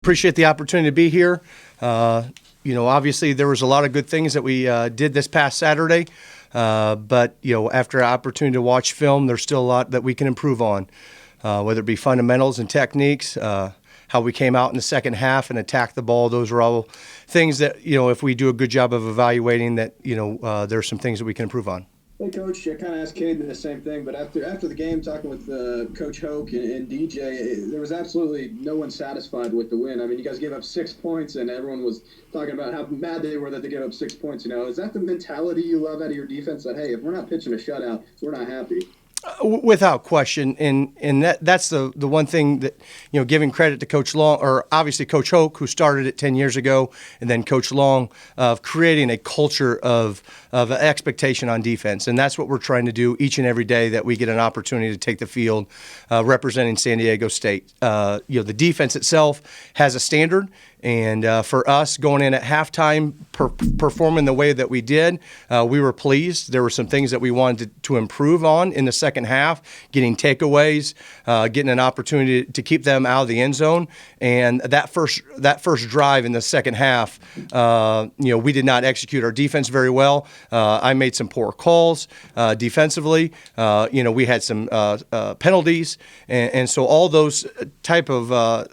Appreciate the opportunity to be here. Obviously there was a lot of good things that we did this past Saturday, but after an opportunity to watch film, there's still a lot that we can improve on, whether it be fundamentals and techniques, how we came out in the second half and attacked the ball. Those are all things that, if we do a good job of evaluating that, there's some things that we can improve on. Hey, Coach, I kind of asked Caden the same thing, but after the game, talking with Coach Hoke and DJ, there was absolutely no one satisfied with the win. I mean, you guys gave up 6 points, and everyone was talking about how mad they were that they gave up 6 points. Is that the mentality you love out of your defense, that, hey, if we're not pitching a shutout, we're not happy? Without question, and that's the one thing that, giving credit to Coach Long, or obviously Coach Hoke, who started it 10 years ago, and then Coach Long, of creating a culture of expectation on defense. And that's what we're trying to do each and every day that we get an opportunity to take the field representing San Diego State. The defense itself has a standard. And for us, going in at halftime, performing the way that we did, we were pleased. There were some things that we wanted to improve on in the second half, getting takeaways, getting an opportunity to keep them out of the end zone. And that first drive in the second half, we did not execute our defense very well. I made some poor calls defensively. We had some penalties, and so all those type of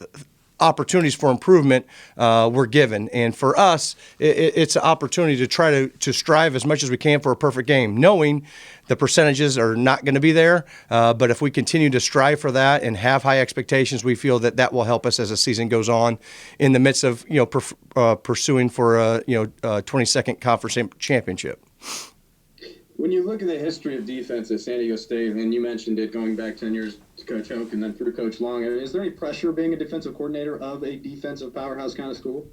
opportunities for improvement were given. And for us, it's an opportunity to try to strive as much as we can for a perfect game, knowing the percentages are not going to be there. But if we continue to strive for that and have high expectations, we feel that will help us as the season goes on in the midst of pursuing for a 22nd conference championship. When you look at the history of defense at San Diego State, and you mentioned it going back 10 years to Coach Hoke and then through Coach Long, is there any pressure being a defensive coordinator of a defensive powerhouse kind of school?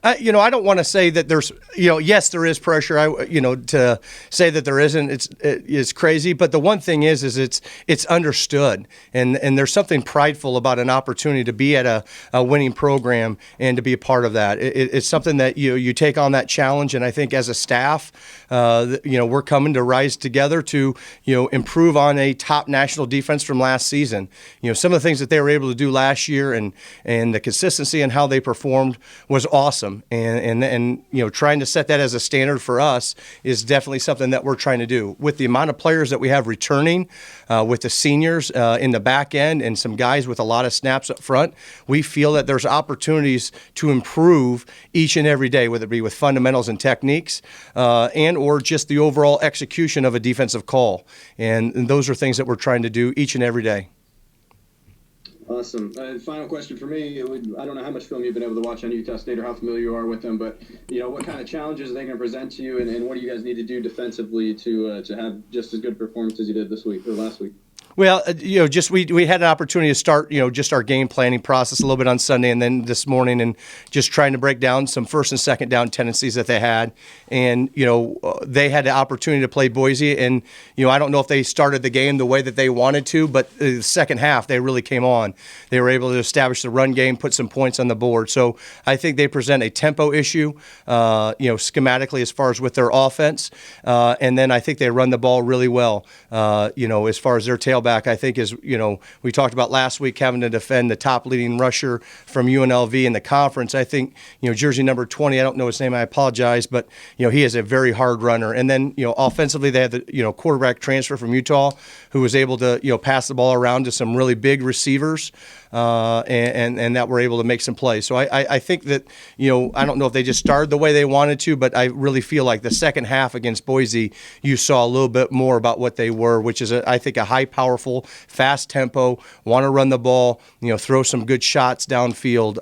I don't want to say that there's, yes, there is pressure. To say that there isn't, it's crazy. But the one thing is it's understood, and there's something prideful about an opportunity to be at a winning program and to be a part of that. It's something that you take on that challenge, and I think as a staff, we're coming to rise together to improve on a top national defense from last season. Some of the things that they were able to do last year and the consistency and how they performed was awesome. And trying to set that as a standard for us is definitely something that we're trying to do. With the amount of players that we have returning, with the seniors in the back end and some guys with a lot of snaps up front, we feel that there's opportunities to improve each and every day, whether it be with fundamentals and techniques and or just the overall execution of a defensive call. And those are things that we're trying to do each and every day. Awesome. Final question for me. I don't know how much film you've been able to watch on Utah State or how familiar you are with them, but what kind of challenges are they going to present to you, and what do you guys need to do defensively to have just as good performance as you did this week or last week? Well, we had an opportunity to start, just our game planning process a little bit on Sunday and then this morning, and just trying to break down some first and second down tendencies that they had. And, they had the opportunity to play Boise, and, I don't know if they started the game the way that they wanted to, but the second half they really came on. They were able to establish the run game, put some points on the board. So I think they present a tempo issue, schematically as far as with their offense. And then I think they run the ball really well, as far as their tailback. I think is, we talked about last week having to defend the top leading rusher from UNLV in the conference. I think, jersey number 20, I don't know his name, I apologize, but, he is a very hard runner. And then, offensively, they had the, quarterback transfer from Utah who was able to, pass the ball around to some really big receivers and that were able to make some plays. So I think that, I don't know if they just started the way they wanted to, but I really feel like the second half against Boise, you saw a little bit more about what they were, which is, I think, a high powerful, fast tempo, want to run the ball, throw some good shots downfield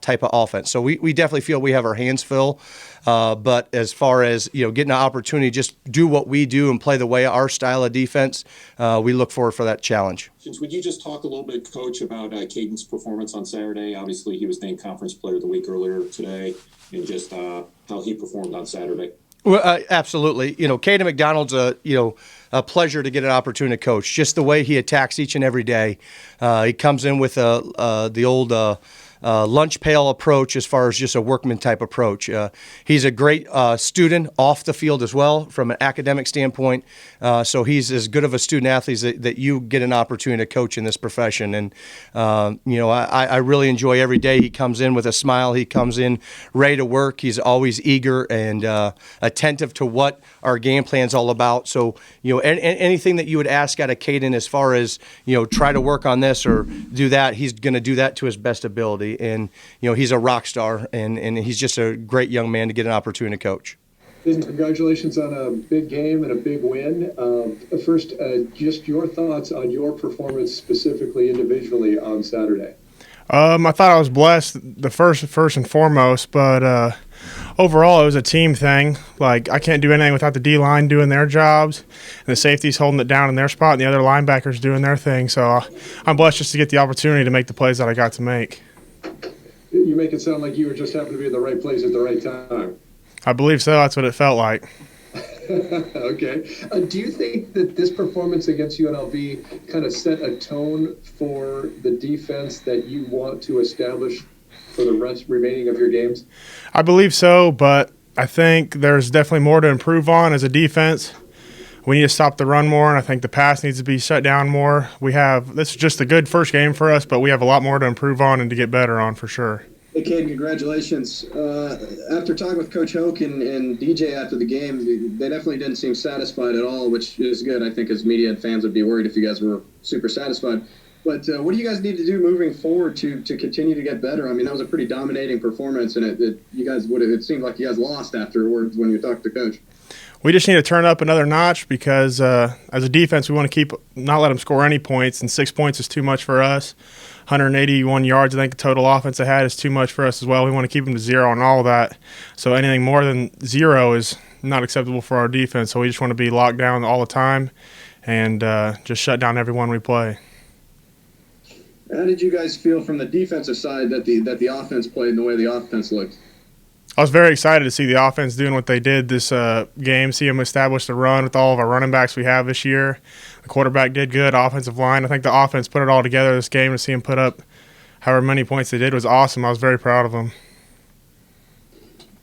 type of offense. So we definitely feel we have our hands full. But as far as, getting an opportunity to just do what we do and play the way our style of defense, we look forward for that challenge. Would you just talk a little bit, Coach, about Caden's performance on Saturday? Obviously, he was named Conference Player of the Week earlier today, and just how he performed on Saturday. Well, absolutely. Caden Mcdonald's a pleasure to get an opportunity to coach. Just the way he attacks each and every day. He comes in with the old lunch pail approach as far as just a workman type approach. He's a great student off the field as well from an academic standpoint. So he's as good of a student athlete that you get an opportunity to coach in this profession. And, I really enjoy every day he comes in with a smile. He comes in ready to work. He's always eager and attentive to what our game plan's all about. So, anything that you would ask out of Caden as far as, try to work on this or do that, he's going to do that to his best ability. And, he's a rock star, and he's just a great young man to get an opportunity to coach. Congratulations on a big game and a big win. First, just your thoughts on your performance specifically individually on Saturday. I thought I was blessed the first and foremost, but overall it was a team thing. Like, I can't do anything without the D-line doing their jobs, and the safeties holding it down in their spot, and the other linebackers doing their thing. So I'm blessed just to get the opportunity to make the plays that I got to make. You make it sound like you were just happened to be in the right place at the right time. I believe so. That's what it felt like. Okay. Do you think that this performance against UNLV kind of set a tone for the defense that you want to establish for the remaining of your games? I believe so, but I think there's definitely more to improve on as a defense. We need to stop the run more, and I think the pass needs to be shut down more. This is just a good first game for us, but we have a lot more to improve on and to get better on for sure. Hey, Caden, congratulations. After talking with Coach Hoke and DJ after the game, they definitely didn't seem satisfied at all, which is good. I think as media and fans would be worried if you guys were super satisfied. But what do you guys need to do moving forward to continue to get better? I mean, that was a pretty dominating performance, and it seemed like you guys lost afterwards when you talked to Coach. We just need to turn up another notch because as a defense, we want to not let them score any points, and 6 points is too much for us. 181 yards, I think the total offense they had is too much for us as well. We want to keep them to 0 and all that. So anything more than 0 is not acceptable for our defense. So we just want to be locked down all the time and just shut down everyone we play. How did you guys feel from the defensive side that the offense played and the way the offense looked? I was very excited to see the offense doing what they did this game, see them establish the run with all of our running backs we have this year. The quarterback did good, offensive line. I think the offense put it all together this game to see them put up however many points they did was awesome. I was very proud of them.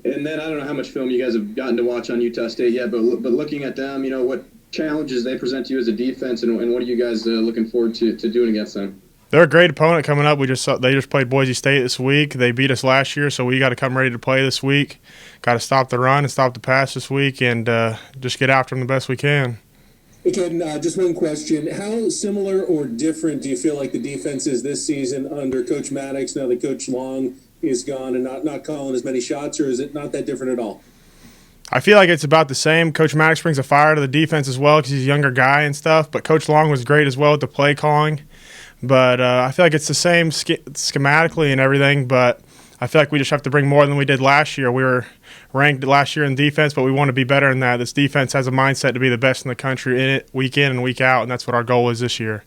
And then I don't know how much film you guys have gotten to watch on Utah State yet, but looking at them, what challenges they present to you as a defense, and what are you guys looking forward to doing against them? They're a great opponent coming up. They just played Boise State this week. They beat us last year, so we got to come ready to play this week. Got to stop the run and stop the pass this week, and just get after them the best we can. Hey, Caden, just one question. How similar or different do you feel like the defense is this season under Coach Mattix now that Coach Long is gone and not calling as many shots, or is it not that different at all? I feel like it's about the same. Coach Mattix brings a fire to the defense as well because he's a younger guy and stuff, but Coach Long was great as well with the play calling. But I feel like it's the same schematically and everything, but I feel like we just have to bring more than we did last year. We were ranked last year in defense, but we want to be better than that. This defense has a mindset to be the best in the country in it week in and week out, and that's what our goal is this year.